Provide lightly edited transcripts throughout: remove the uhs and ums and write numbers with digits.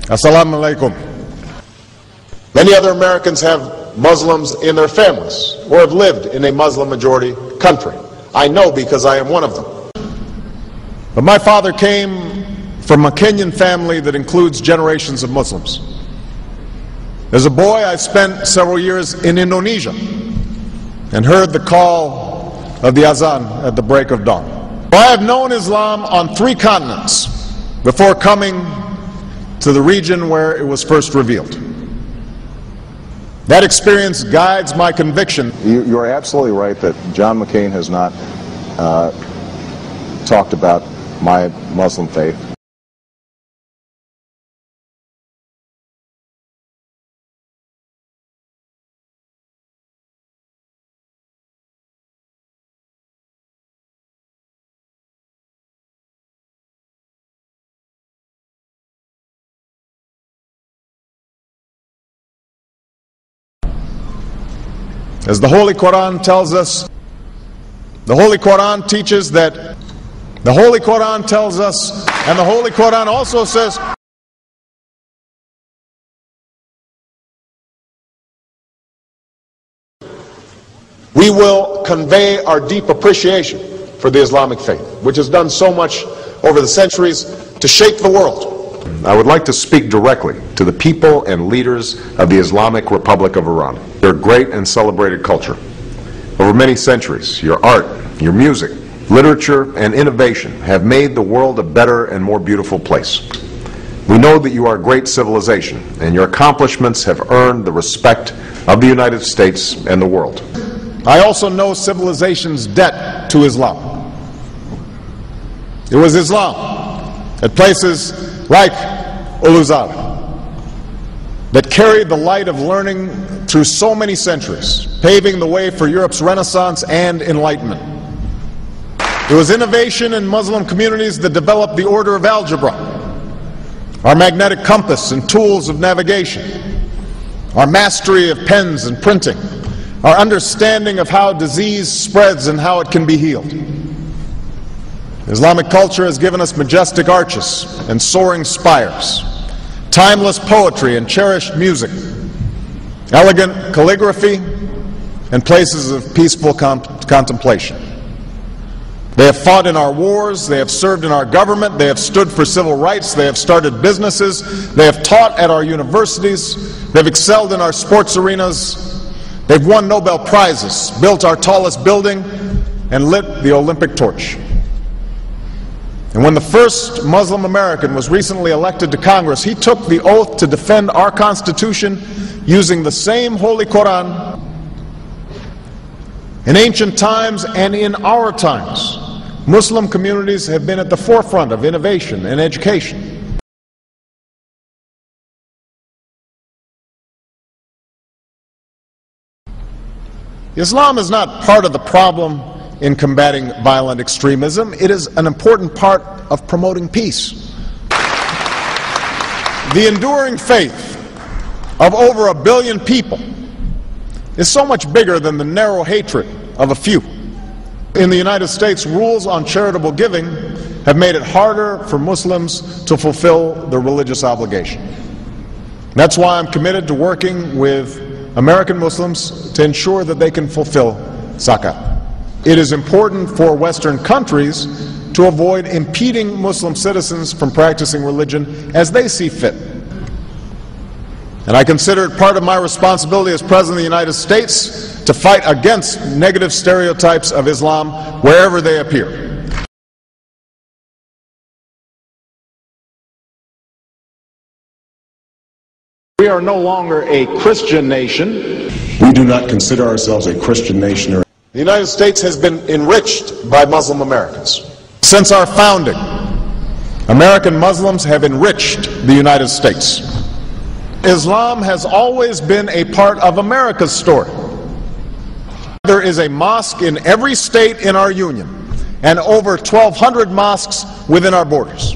Assalamu alaikum. Many other Americans have Muslims in their families or have lived in a Muslim majority country. I know because I am one of them. But my father came from a Kenyan family that includes generations of Muslims. As a boy, I spent several years in Indonesia and heard the call of the azan at the break of dawn. I have known Islam on 3 continents before coming to the region where it was first revealed. That experience guides my conviction. You're absolutely right that John McCain has not talked about my Muslim faith. As the Holy Quran tells us, the Holy Quran teaches that, the Holy Quran tells us, and the Holy Quran also says, we will convey our deep appreciation for the Islamic faith, which has done so much over the centuries to shape the world. I would like to speak directly to the people and leaders of the Islamic Republic of Iran. Their great and celebrated culture. Over many centuries, your art, your music, literature, and innovation have made the world a better and more beautiful place. We know that you are a great civilization, and your accomplishments have earned the respect of the United States and the world. I also know civilization's debt to Islam. It was Islam at places like Uluzar that carried the light of learning through so many centuries, paving the way for Europe's Renaissance and Enlightenment. It was innovation in Muslim communities that developed the order of algebra, our magnetic compass and tools of navigation, our mastery of pens and printing, our understanding of how disease spreads and how it can be healed. Islamic culture has given us majestic arches and soaring spires, timeless poetry and cherished music, elegant calligraphy, and places of peaceful contemplation. They have fought in our wars, they have served in our government, they have stood for civil rights, they have started businesses, they have taught at our universities, they've excelled in our sports arenas, they've won Nobel Prizes, built our tallest building, and lit the Olympic torch. And when the first Muslim American was recently elected to Congress, he took the oath to defend our Constitution using the same Holy Quran. In ancient times and in our times, Muslim communities have been at the forefront of innovation and education. Islam is not part of the problem in combating violent extremism. It is an important part of promoting peace. The enduring faith of over 1 billion people is so much bigger than the narrow hatred of a few. In the United States, rules on charitable giving have made it harder for Muslims to fulfill their religious obligation. That's why I'm committed to working with American Muslims to ensure that they can fulfill zakat. It is important for Western countries to avoid impeding Muslim citizens from practicing religion as they see fit. And I consider it part of my responsibility as President of the United States to fight against negative stereotypes of Islam wherever they appear. We are no longer a Christian nation. We do not consider ourselves a Christian nation. The United States has been enriched by Muslim Americans. Since our founding, American Muslims have enriched the United States. Islam has always been a part of America's story. There is a mosque in every state in our union and over 1,200 mosques within our borders.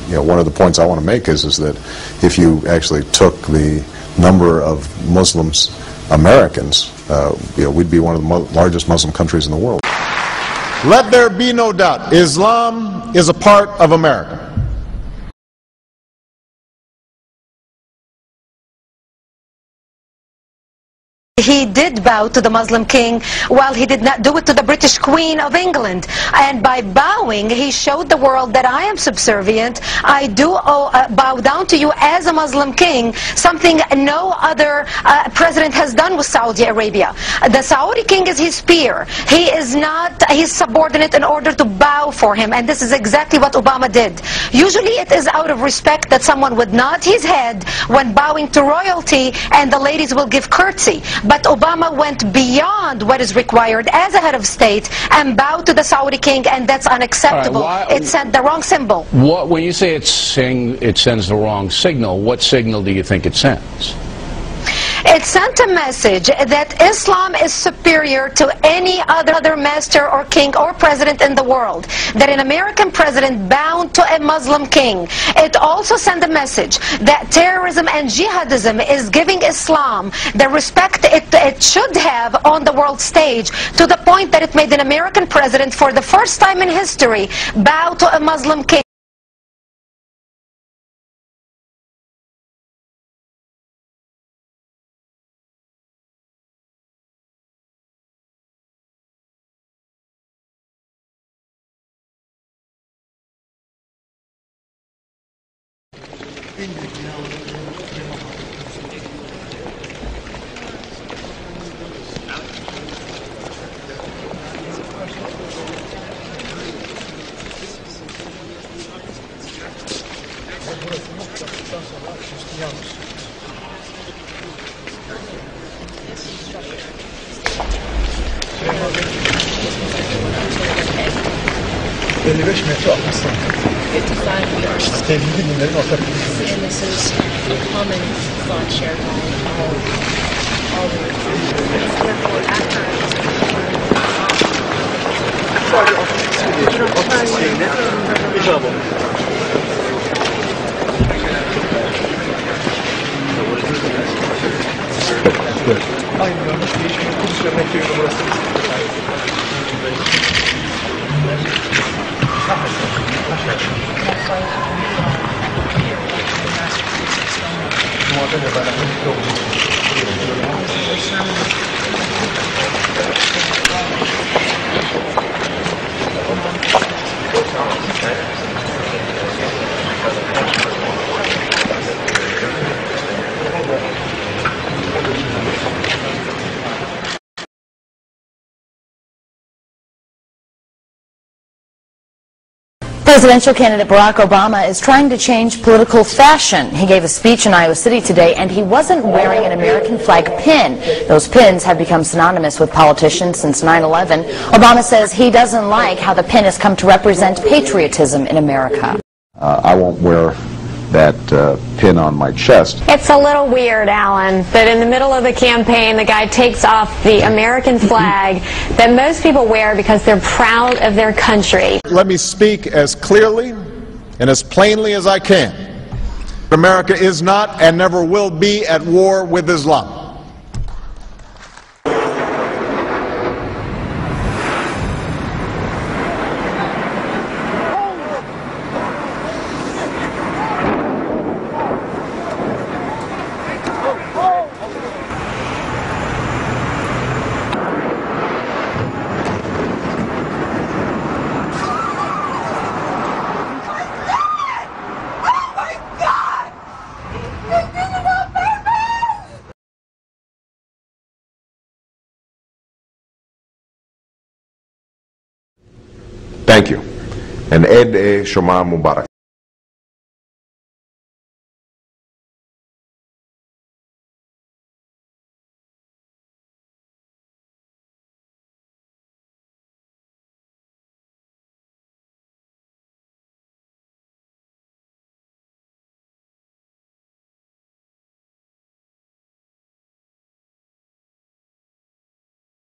One of the points I want to make is that if you actually took the number of Muslims Americans, we'd be one of the largest Muslim countries in the world. Let there be no doubt, Islam is a part of America. He did bow to the Muslim king, while he did not do it to the British Queen of England. And by bowing, he showed the world that I am subservient. I do bow down to you as a Muslim king, something no other president has done with Saudi Arabia. The Saudi king is his peer. He is not his subordinate in order to bow for him. And this is exactly what Obama did. Usually it is out of respect that someone would nod his head when bowing to royalty, and the ladies will give curtsy. But Obama went beyond what is required as a head of state and bowed to the Saudi king, and that's unacceptable. It sent the wrong symbol. When you say it sends the wrong signal, what signal do you think it sends? It sent a message that Islam is superior to any other master or king or president in the world, that an American president bowed to a Muslim king. It also sent a message that terrorism and jihadism is giving Islam the respect it should have on the world stage, to the point that it made an American president, for the first time in history, bow to a Muslim king. And this is a common thought shared by all Presidential candidate Barack Obama is trying to change political fashion. He gave a speech in Iowa City today, and he wasn't wearing an American flag pin. Those pins have become synonymous with politicians since 9/11. Obama says he doesn't like how the pin has come to represent patriotism in America. I won't wear that pin on my chest. It's a little weird, Alan, that in the middle of the campaign the guy takes off the American flag that most people wear because they're proud of their country. Let me speak as clearly and as plainly as I can. America is not and never will be at war with Islam. Thank you. And Eid Shoma Mubarak.